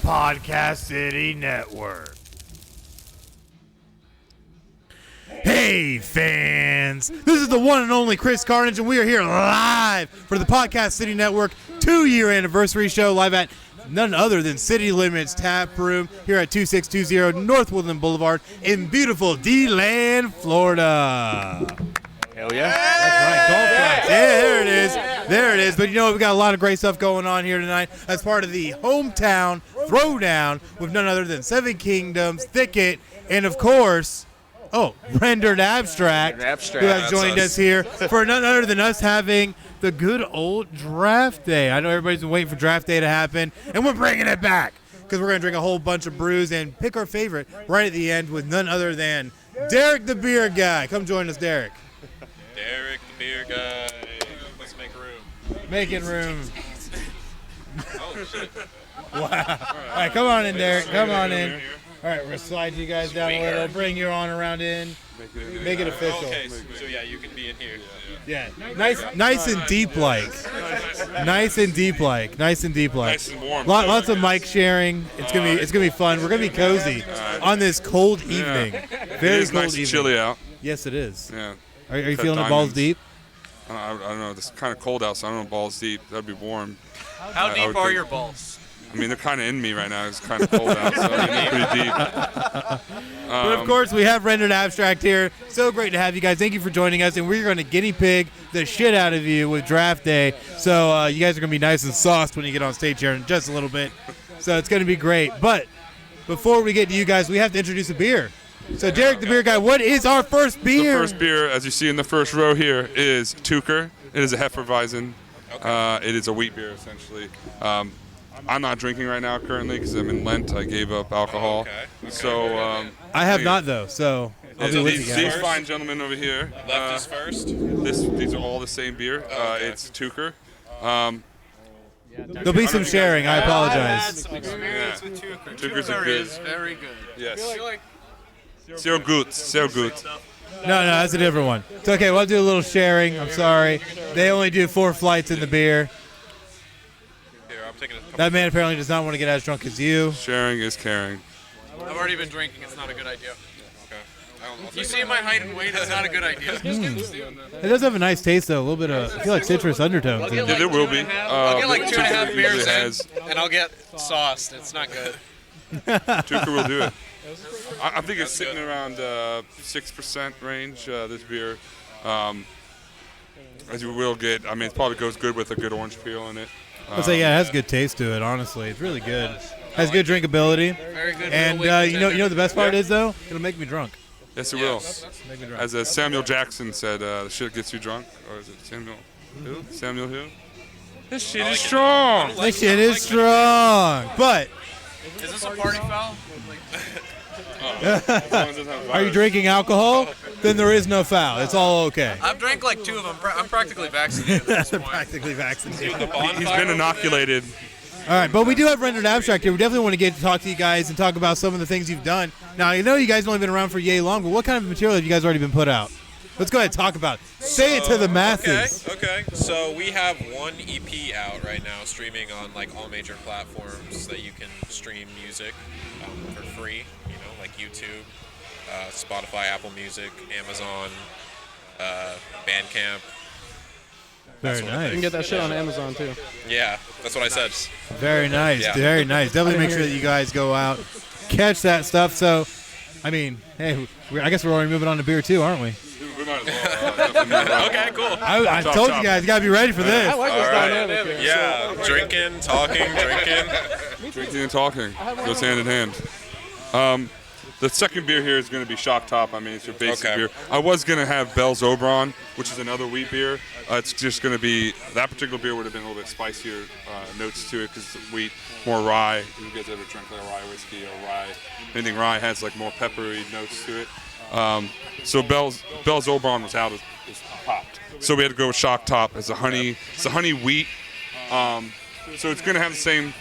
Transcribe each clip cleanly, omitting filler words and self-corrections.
Podcast City Network. Hey fans, this is the one and only Chris Carnage, and we are here live for the Podcast City Network 2-year anniversary show, live at none other than City Limits Taproom here at 2620 North Woodland Boulevard in beautiful D-Land, Florida. Hell yeah. That's right, golf claps. Yeah, there it is. There it is. But you know, we've got a lot of great stuff going on here tonight as part of the hometown Throwdown with none other than Seven Kingdoms, Thicket, and of course, Rendered Abstract, who have joined us here for none other than us having the good old draft day. I know everybody's been waiting for draft day to happen, and we're bringing it back because we're going to drink a whole bunch of brews and pick our favorite right at the end with none other than Derek the Beer Guy. Come join us, Derek. Derek the Beer Guy. Let's make room. Making room. Oh, shit. Wow. All right, come on in, Derek. Come on in. All right, we're going to slide you guys down a little, bring your arm around in, make it official. Okay, so yeah, you can be in here. Yeah, nice and deep-like. Nice and deep-like. Nice and deep-like. Nice and warm. Lots of mic sharing. It's gonna be fun. We're gonna be cozy on this cold evening. Very cold nice evening. And chilly out. Yes, it is. Yeah. Are you feeling it balls deep? I don't know. It's kind of cold out, so I don't know balls deep. That'd be warm. How deep are your balls? I mean, they're kind of in me right now. It's kind of cold out, so I mean, they're pretty deep. But of course, we have Rendered Abstract here. So great to have you guys. Thank you for joining us, and we're going to guinea pig the shit out of you with draft day. So you guys are going to be nice and sauced when you get on stage here in just a little bit. So it's going to be great. But before we get to you guys, we have to introduce a beer. So Derek the Beer Guy, what is our first beer? The first beer, as you see in the first row here, is Tucher. It is a Hefeweizen. It is a wheat beer, essentially. I'm not drinking right now currently because I'm in Lent. I gave up alcohol. Okay. So I have not, though, so I'll be with you guys. These fine gentlemen over here. Left is first. These are all the same beer. It's Tucher. There'll be some sharing. I apologize. Some experience with Tucher. Tucher's a good. Is very good. Yes. Sehr gut. Sehr gut. No, that's a different one. It's okay. We'll do a little sharing. I'm sorry. They only do 4 flights in the beer. Here, I'm taking a couple. That man apparently does not want to get as drunk as you. Sharing is caring. I've already been drinking. It's not a good idea. Okay. You see my height and weight, it's not a good idea. It does have a nice taste, though. A little bit of, I feel like citrus undertones. Yeah, there will be. I'll get like 2.5 beers in, and I'll get sauced. It's not good. Tucher will do it. I think it's sitting around 6% range, this beer. As you will get, I mean, it probably goes good with a good orange peel in it. I'll say, yeah, it has good taste to it, honestly. It's really good. Has good drinkability. Very good. And you know the best part is, though? It'll make me drunk. Yes, it will. Make me drunk. As Samuel Jackson said, the shit gets you drunk. Or is it Samuel who? Samuel who? This shit is strong. This shit is strong. But Is this a party foul? are you drinking alcohol? Then there is no foul. It's all okay. I've drank like 2 of them. I'm practically vaccinated at this point. Practically vaccinated. He's been inoculated. All right, but we do have Rendered Abstract here. We definitely want to get to talk to you guys and talk about some of the things you've done. Now, I know you guys have only been around for yay long, but what kind of material have you guys already been put out? Let's go ahead and talk about it. Say it to the masses. Okay. So we have one EP out right now, streaming on like all major platforms that you can stream music for free. You know, like YouTube, Spotify, Apple Music, Amazon, Bandcamp. Very You can nice. get that shit on Amazon too. Yeah, that's what I said. Very nice. Yeah. Very nice. Definitely make sure that you guys go out, catch that stuff. So, I mean, hey, I guess we're already moving on to beer too, aren't we? We might as well. Okay, cool. I told you guys, you got to be ready for this. I like this dynamic here. Yeah, drinking, talking, drinking. Drinking and talking goes hand in hand. The second beer here is going to be Shock Top. I mean, it's your basic beer. I was going to have Bell's Oberon, which is another wheat beer. It's just going to be, that particular beer would have been a little bit spicier notes to it because it's wheat, more rye. If you guys ever drink like a rye whiskey or rye, anything rye has like more peppery notes to it. So Bell's Oberon was out, is popped. So we had to go with Shock Top. It's a honey wheat. So it's going to have the same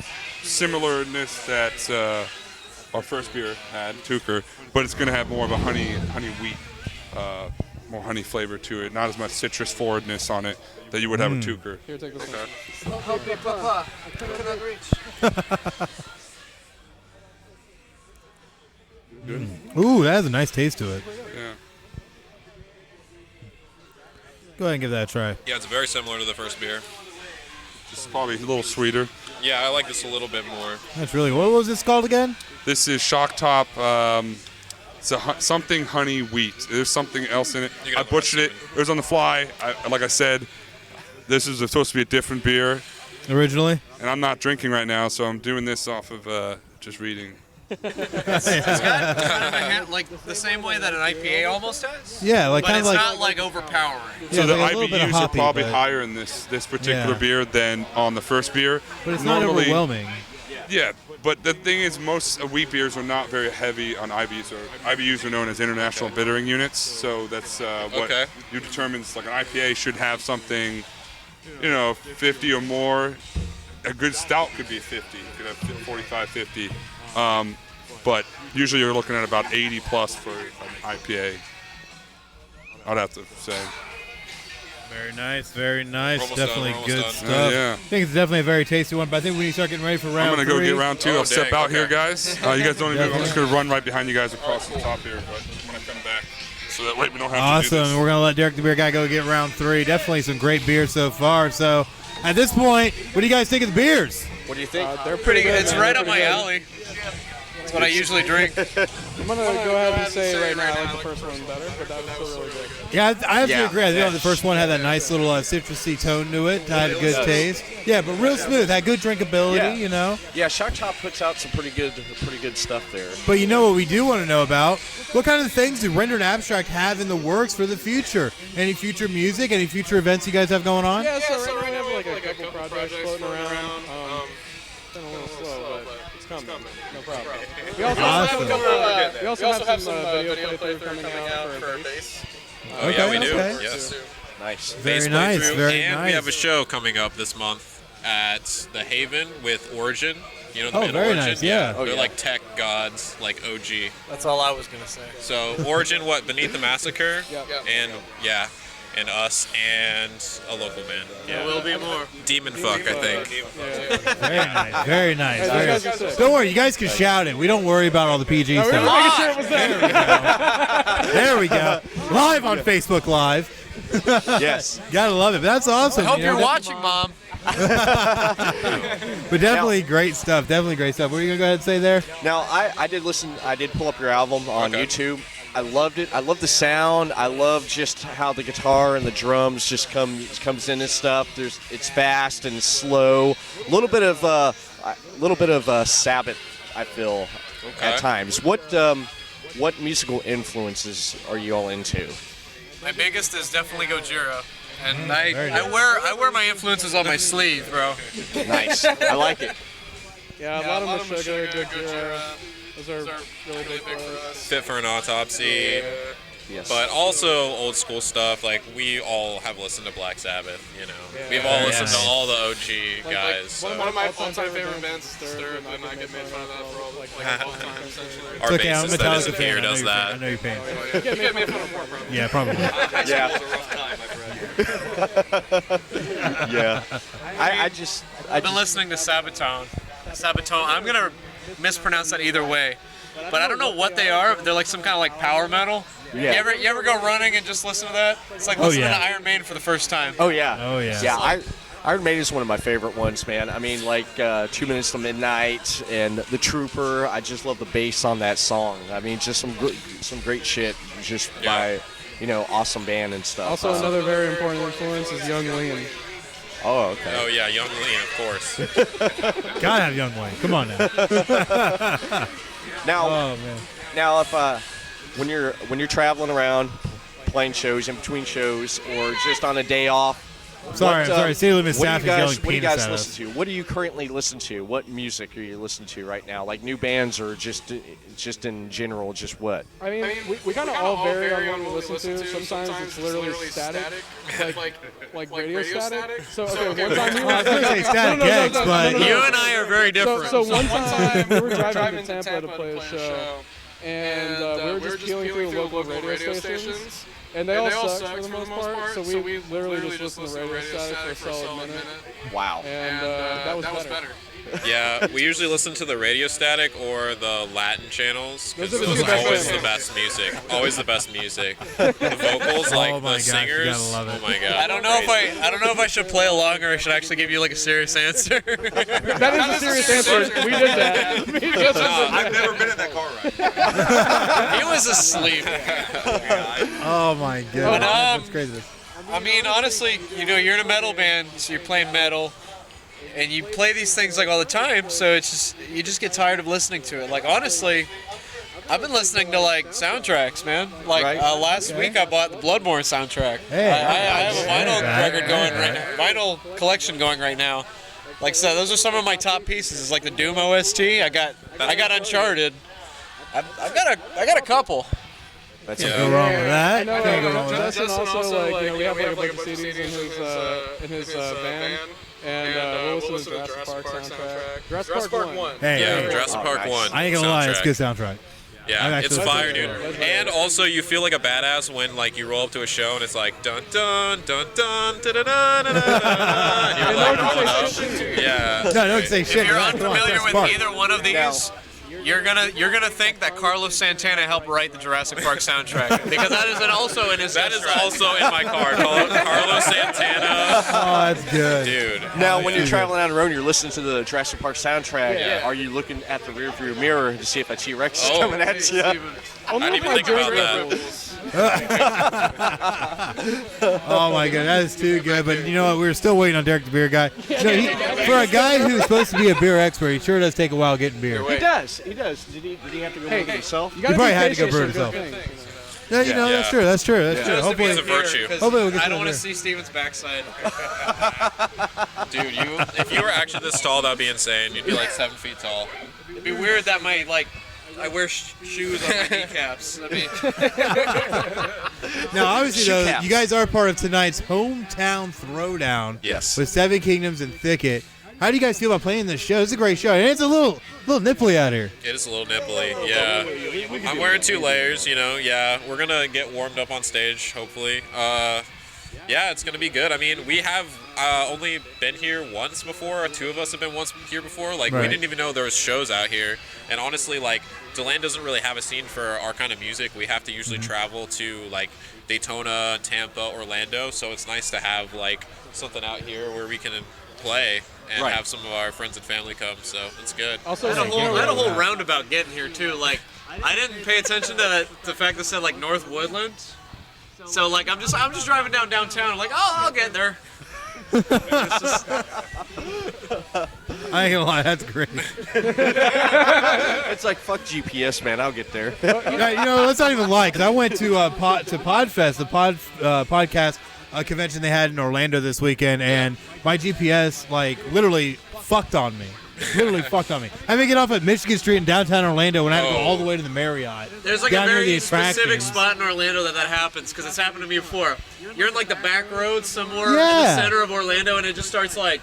similarness that our first beer had, Tucher, but it's going to have more of a honey wheat, more honey flavor to it. Not as much citrus forwardness on it that you would have with Tucher. Here, take this one. Ooh, that has a nice taste to it. Yeah. Go ahead and give that a try. Yeah, it's very similar to the first beer. Just probably a little sweeter. Yeah, I like this a little bit more. That's really. What was this called again? This is Shock Top. It's something honey wheat. There's something else in it. I butchered it. It was on the fly. Like I said, this is supposed to be a different beer. Originally? And I'm not drinking right now, so I'm doing this off of just reading. It's got kind of like the same way that an IPA almost has. Yeah, like but kind it's of like. not like overpowering. Yeah, So the like a little bit of IBUs hoppy, are probably but- higher in this particular beer than on the first beer. But it's not Normally- overwhelming. Yeah, but the thing is, most wheat beers are not very heavy on IBUs. IBUs are known as international bittering units, so that's what you determine. Like an IPA should have something, 50 or more. A good stout could be 50. You could have 45, 50. But usually you're looking at about 80 plus for an IPA. I'd have to say. Very nice, very nice. Almost Definitely done, good almost done. stuff. Yeah. I think it's definitely a very tasty one, but I think when you start getting ready for round I'm going to go three, get round two. Oh, I'll step dang, out here, okay. guys. You guys don't even. I'm just going to run right behind you guys across the top here. But I'm going to come back so that way we don't have to do Awesome. this. We're going to let Derek the Beer Guy go get round three. Definitely some great beers so far. So at this point, what do you guys think of the beers? What do you think? They're Pretty good. good. It's man. right They're up my pretty good. alley. That's what I usually drink. I'm gonna go ahead and say right now I like the first one better, but that was still really good. Yeah, I have to Yeah. agree. I think the first one had that nice little citrusy tone to it. Had a good taste. Yeah, but real smooth. Had good drinkability, Yeah. Yeah, Shock Top puts out some pretty good stuff there. But you know what we do want to know about? What kind of things do Rendered Abstract have in the works for the future? Any future music? Any future events you guys have going on? Yeah, so right now we have like a couple projects floating around. It's been a little slow, but it's coming. No problem. We also Awesome. have some video playthrough coming out for bass. Oh, yeah, we do. okay. Yes. Nice. Very Bass nice, playthrough. very and nice. we have a show coming up this month at the Haven with Origin. You know the Oh, band very Origin? nice, yeah. Oh, They're yeah. like tech gods, like OG. That's all I was gonna say. So Origin, Beneath the Massacre, and and us and a local band. There will be more. Demon Fuck, I think. Very nice. Very nice. Hey, Very those guys nice. are sick. Don't worry, you guys can shout it. We don't worry about all the PG We were stuff. making sure it was there. There we go. Live on Facebook Live. Yes. Gotta love it. That's awesome. I hope you know? you're watching, Mom. But definitely great stuff. Definitely great stuff. What are you gonna go ahead and say there? Now I did listen. I did pull up your album on YouTube. I loved it. I love the sound. I love just how the guitar and the drums just comes in and stuff. It's fast and slow. A little bit of Sabbath. I feel at times. What musical influences are you all into? My biggest is definitely Gojira. And very nice. I wear my influences on my sleeve, bro. Nice. I like it. Yeah, a lot of them are sugar, Gojira. Those are really big for us. Fit for an Autopsy. Yes. But also old school stuff, like we all have listened to Black Sabbath, We've all listened to all the OG guys. One So of my all-time favorite bands, Disturbed, and I get made fun of that for all the time, essentially. our It's okay. I'm a bassist that isn't Metallica here fan. does I that. know you're paying. You get made fun of more, probably. Yeah, probably. Yeah. I've been listening to Sabatone. I'm gonna mispronounce that either way, but I don't know what they are. They're like some kind of like power metal. Yeah. You ever go running and just listen to that? It's like listening yeah. to Iron Maiden for the first time. Oh yeah. Oh, yeah. Yeah. Iron Maiden is one of my favorite ones, man. I mean, like 2 Minutes to Midnight and The Trooper. I just love the bass on that song. I mean, just some great shit, just by awesome band and stuff. Also, another very important influence is Young Lean. Oh, okay. Oh yeah, Young Lean, of course. Gotta have Young Wayne. Come on now. Now, Oh man. now, if when you're traveling around, playing shows, in between shows, or just on a day off. I'm sorry. City Limits what do staff you is guys, yelling what do you penis guys at listen us. to? What do you currently listen to? What music are you listening to right now? Like new bands or just in general, just what? I mean, we kind of all vary on what we listen to. Sometimes it's literally static, like radio static. So, okay, one time I was gonna say Static X, but You and I are very different. So one time we were driving to Tampa to play a show, and we were just peeling through local radio stations. And they all sucked for the most part, so we literally just listened to radio static for a solid minute. Wow. And that was better. Yeah, we usually listen to the Radio Static or the Latin channels because Those are the those two are best always the channels. best music. Always the best music. The vocals, like Oh my the gosh, you singers. gotta love it. Oh my god. I don't know if I should play along or I should actually give you like a serious answer. That is a serious answer. We did that. Me and Justin did that. I've never been in that car ride. He was asleep. Oh my god, But, that's crazy. I mean, honestly, you're in a metal band, so you're playing metal, and you play these things like all the time. So it's just you just get tired of listening to it. Like honestly, I've been listening to like soundtracks, man. Like Right. last week, I bought the Bloodborne soundtrack. Hey, I have a vinyl hey, record going right now, vinyl collection going right now. Like so, those are some of my top pieces. It's like the Doom OST. I got Uncharted. I got a couple. That's Can't go wrong with that. I know, Can't go wrong with that. Justin also, like, we have like a bunch of CDs in his van, and we'll listen to Jurassic Park soundtrack. Jurassic Park 1. Hey, Yeah, hey, Jurassic Park nice. 1. I ain't gonna lie, it's a soundtrack. good soundtrack. I'm Yeah, actually it's listening fire, to dude. it. And also, you feel like a badass when like you roll up to a show and it's like dun dun dun dun dun dun dun dun, and you're like rolling up. Yeah. No, don't say shit. If you're man. Come on, unfamiliar press with Spark. either one of these, you're gonna think that Carlos Santana helped write the Jurassic Park soundtrack because that is also in his. That is soundtrack. also in my car. Carlos Santana, Oh, that's good. dude. Now, when you're traveling down the road and you're listening to the Jurassic Park soundtrack, are you looking at the rearview mirror to see if a T-Rex is coming at you? I didn't even think about that. Oh my god, that is too good. But you know what? We're still waiting on Derek the beer guy. You know, for a guy who's supposed to be a beer expert, he sure does take a while getting beer. He does. Did he have to go look at himself? You gotta probably be had to go patient brew for good himself. things. Yeah, you know, Yeah. that's true. That's true. That's true. Just to be Hopefully, as a virtue. hopefully we'll get I some don't want beer. to see Steven's backside. Dude, if you were actually this tall, that'd be insane. You'd be like 7 feet tall. It'd be weird that I wear shoes on my kneecaps. I mean, Now, obviously, Shoe though, caps. you guys are part of tonight's hometown throwdown. Yes. With Seven Kingdoms and Thicket. How do you guys feel about playing this show? It's a great show, and it's a little nipply out here. It is a little nipply, yeah. I'm wearing 2 layers, yeah. We're going to get warmed up on stage, hopefully. Yeah, it's going to be good. I mean, we have only been here once before. 2 of us have been once here before. Like, Right. we didn't even know there was shows out here. And honestly, like, DeLand doesn't really have a scene for our kind of music. We have to usually travel to, like, Daytona, Tampa, Orlando. So it's nice to have, like, something out here where we can play and Right. have some of our friends and family come. So it's good. Also, I had like, a whole roundabout getting here too. Like, I didn't pay attention to the fact that it said like North Woodland. So like, I'm just driving downtown. I'm like, oh, I'll get there. It's just, I ain't gonna lie, that's great. It's like, fuck GPS, man. I'll get there. Yeah, you know, let's not even lie, because I went to Podfest, the podcast convention they had in Orlando this weekend, and my GPS, like, literally fucked on me. Literally fucked on me. I had to get off at Michigan Street in downtown Orlando when I had to go all the way to the Marriott. there's like down a near the very specific attractions. spot in Orlando that happens because it's happened to me before. You're in like the back roads somewhere in Yeah. the center of Orlando, and it just starts like,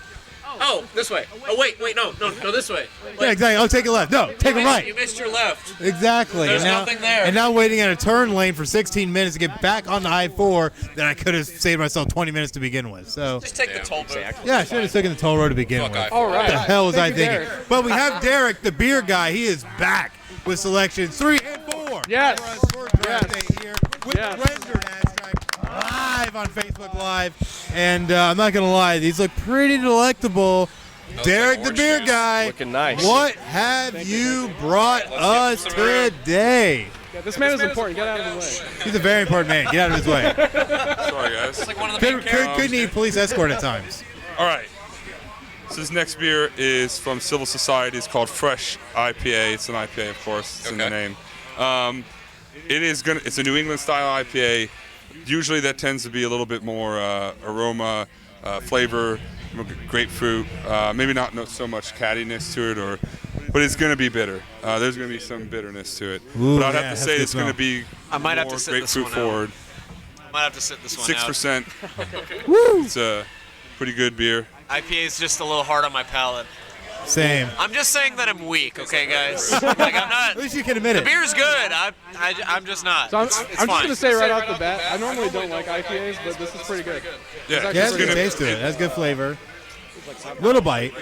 oh, this way. Oh wait, no, this way. Yeah, exactly. Oh, take a left. No, take a right. You missed your left. Exactly. There's and now, nothing there. And now waiting at a turn lane for 16 minutes to get back on the I-4 that I could have saved myself 20 minutes to begin with. So, Just take the toll booth. yeah, I should have taken the toll road to begin Fuck with. I-4. all What right. the hell was I Thank you, thinking? Derek. But we have Derek, the beer guy. He is back with selections 3 and 4. Yes. For us for Thursday here with Yes. rendered live on Facebook Live. And I'm not going to lie, these look pretty delectable. Derek, the orange beer juice. guy, Looking nice. what have you brought us some around. today? Yeah, this man is important. Get out of the way. He's a very important man. Get out of his way. Sorry, guys. It's like one of the main Could need police escort at times. All right. So this next beer is from Civil Society. It's called Fresh IPA. It's an IPA, of course. It's in the Okay. name. It's a New England style IPA. Usually that tends to be a little bit more aroma, flavor, grapefruit. Maybe not so much cattiness to it, but it's going to be bitter. There's going to be some bitterness to it. Ooh, but I'd yeah, have to that's say good it's going to smell. be I might have to more sit this grapefruit one out. forward. Might have to sit this one 6%. It's a pretty good beer. out. IPA is just a little hard on my palate. Same. I'm just saying that I'm weak, okay, guys? Like I'm At not. least you can admit The it. beer's good. I'm just not. So I'm It's just fine. going to say right off the bat, I normally don't like IPAs, but this is pretty good. Yeah, Yeah, it's has a good gonna- taste to it. It has good flavor. Little bite.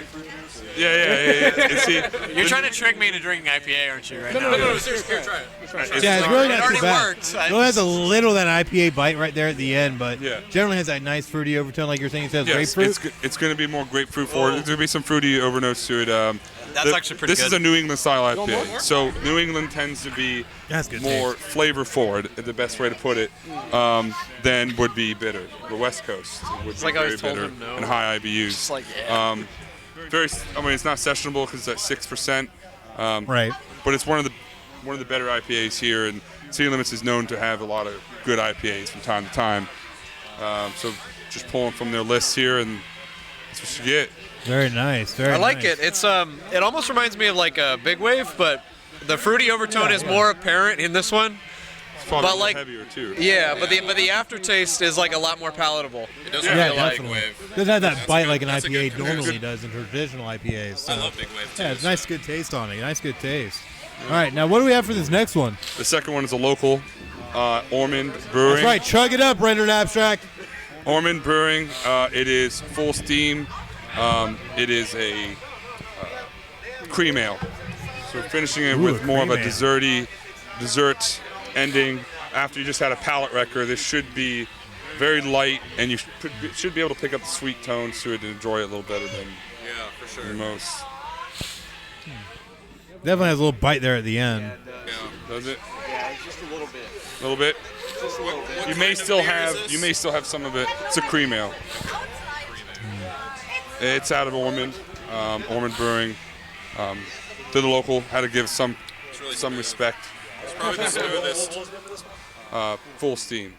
Yeah. See, You're trying to trick me into drinking IPA, aren't you, right now? No, seriously, here, try it. Yeah, it's really not already too bad. worked. It only has a little of that IPA bite right there at the end, but Yeah. generally has that nice fruity overtone, like you're saying. It says yes, grapefruit. it's going to be more grapefruit forward. There's going to be some fruity overnotes to it. That's actually pretty This good. is a New England style IPA. So New England tends to be That's good more taste. flavor forward, the best way to put it, than would be bitter. The West Coast would be like I very always told bitter him no. and high IBUs. It's like, yeah. It's not sessionable because it's at 6%. Right. But it's one of the better IPAs here, and City Limits is known to have a lot of good IPAs from time to time. So just pulling from their lists here, and that's what you get. Very nice. Very I like nice. it. It's it almost reminds me of like a Big Wave, but the fruity overtone is more apparent in this one. It's probably But a little like- heavier too. Yeah, but the aftertaste is like a lot more palatable. It doesn't Yeah, feel like definitely. Wave. Doesn't have that That's bite a like an good- that's a IPA good normally comparison. does in traditional IPAs. So. I love Big Wave too. Yeah, it's nice, good taste on it. Nice, good taste. All right, now what do we have for this next one? The second one is a local, Ormond Brewing. That's right, chug it up, Rendered Abstract. Ormond Brewing. It is full steam. It is a cream ale. So we're finishing it Ooh, with a more of a cream ale. dessert ending. After you just had a palate wrecker, this should be very light, and you should be able to pick up the sweet tones to it and enjoy it a little better than Yeah, for sure. most. Definitely has a little bite there at the end. Yeah. Does it? Yeah, just a little bit. A little bit. Just a little bit. What You kind may of still beer is have this? some of it. It's a cream ale. It's out of Ormond, Ormond Brewing. To the local, had to give some really some smooth. respect. It's probably the smoothest. Full steam.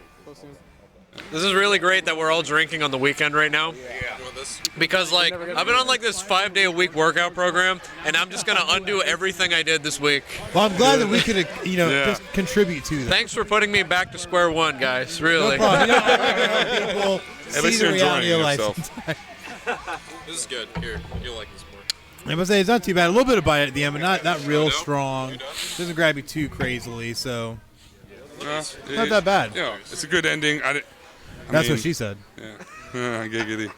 This is really great that we're all drinking on the weekend right now. You want this? Because like I've been on like this 5-day-a-week workout program, and I'm just gonna undo everything I did this week. Well, I'm glad that we could, Yeah. just contribute to that. Thanks for putting me back to square one, guys. Really. No problem. I can help people At see least the you're reality of enjoying life. yourself. This is good. Here, you'll like this more. I must say it's not too bad. A little bit of bite at the end, but not real done? strong. You done? Doesn't grab you too crazily, so Not that bad. You know, it's a good ending. that's what she said. Yeah, giggity.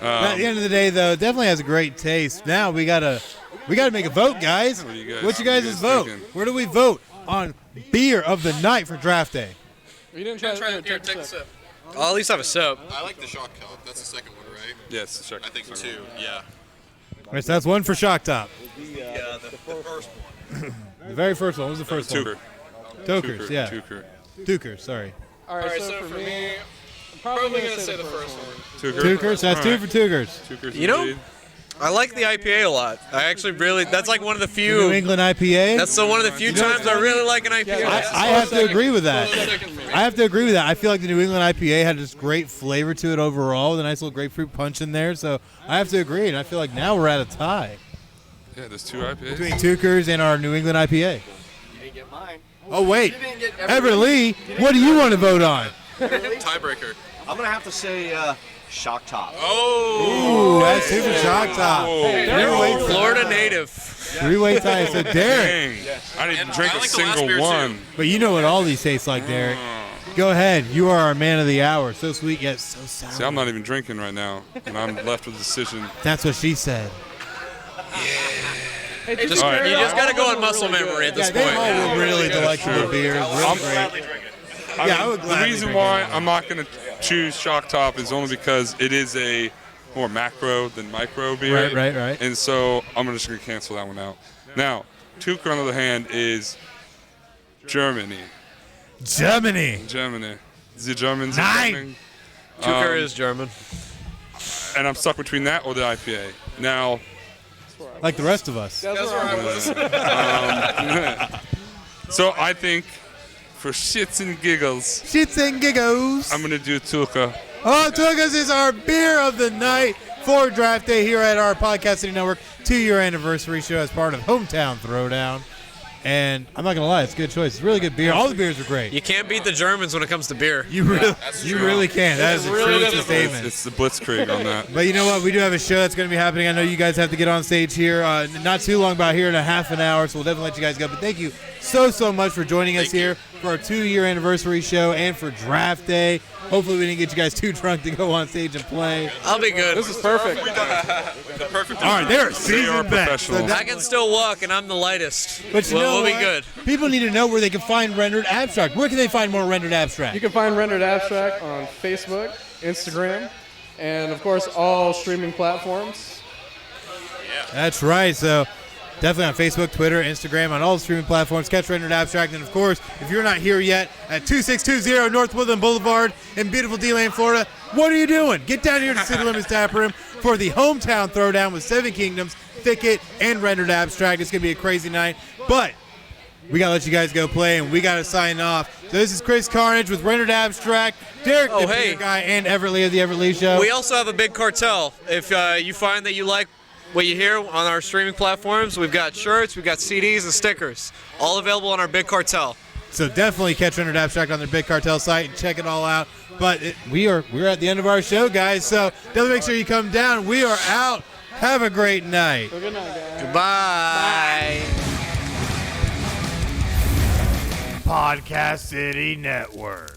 But at the end of the day, though, it definitely has a great taste. Now we gotta make a vote, guys. What do you guys- What's your what do you guys' guys vote? thinking? Where do we vote on beer of the night for draft day? You didn't try Try to it. Here, take a sip. I'll at least have a sip. I like the shock top. That's the second one, right? Yes, check. I think two. Yeah. All right, so that's one for Shock Top. Yeah, the first one. The very first one. What was the first Tuker. one? Tokers, yeah. Tuker. Tukers, sorry. All right, so for me, I'm probably gonna say the first one. Tuker. Tukers, that's two All for Tukers. Tuker's You know, indeed. I like the IPA a lot. I actually really, that's like one of the New few, England IPA. that's one of the few times I really like an IPA. I have to agree with that. Second for me. I have to agree with that. I feel like the New England IPA had just great flavor to it overall, with a nice little grapefruit punch in there. So I have to agree, and I feel like now we're at a tie Yeah, there's two IPAs. between Tukers and our New England IPA. You didn't get mine. Oh wait, You didn't get Everett Lee, what do you want to vote on? Tiebreaker. I'm gonna have to say Shock Top. Oh. Ooh, that's two for Shock Top. Three-way, Florida native. three-way tie. So Derek, Dang. I didn't And drink I a like the last single beer, too. one. but you know what all these taste like, Derek. Go ahead. You are our man of the hour. So sweet yet so sour. See, I'm not even drinking right now, and I'm left with a decision. That's what she said. Just, All right. you just gotta go on muscle memory at this They point. all were really delectable beers. Really great. Yeah, I would the gladly reason drink why it. I'm not going to choose Shock Top is only because it is a more macro than micro beer. Right. And so I'm just going to cancel that one out. Now, Tuker, on the other hand, is Germany. Germany. The Germans are Nine. coming. Tuker is German. And I'm stuck between that or the IPA. Now, Like the rest of us. That's where I was. so I think for shits and giggles, Shits and giggles. I'm going to do Tuker. Oh, Tugas is our beer of the night for draft day here at our Podcast City Network 2-year anniversary show as part of Hometown Throwdown. And I'm not gonna lie, it's a good choice. It's really good beer. All the beers are great. You can't beat the Germans when it comes to beer. You really can. That is a true statement. It's the Blitzkrieg on that. But you know what? We do have a show that's going to be happening. I know you guys have to get on stage here not too long, about here in a half an hour, so we'll definitely let you guys go. But thank you so much for joining us here for our 2-year anniversary show and for draft day. Hopefully we didn't get you guys too drunk to go on stage and play. I'll be good. This is perfect. The perfect. All right, they're They are seasoned vets. So professionals. I can still walk, and I'm the lightest. but you know we'll be what? good. People need to know where they can find Rendered Abstract. Where can they find more Rendered Abstract? You can find Rendered Abstract on Facebook, Instagram, and of course all streaming platforms. That's right. So definitely on Facebook, Twitter, Instagram, on all the streaming platforms. Catch Rendered Abstract. And, of course, if you're not here yet, at 2620 North Woodland Boulevard in beautiful D-Lane, Florida, what are you doing? Get down here to City Limits Taproom for the hometown throwdown with Seven Kingdoms, Thicket, and Rendered Abstract. It's going to be a crazy night. But we got to let you guys go play, and we got to sign off. So this is Chris Carnage with Rendered Abstract, Derek the hey. Beer Guy, and Everly of the Everly Show. We also have a big cartel. If you find that you like what you hear on our streaming platforms, we've got shirts, we've got CDs and stickers, all available on our big cartel. So definitely catch Rendered Abstract on their Big Cartel site and check it all out. But we're at the end of our show, guys. So definitely make sure you come down. We are out. Have a great night. Good night, guys. Goodbye. Podcast City Network.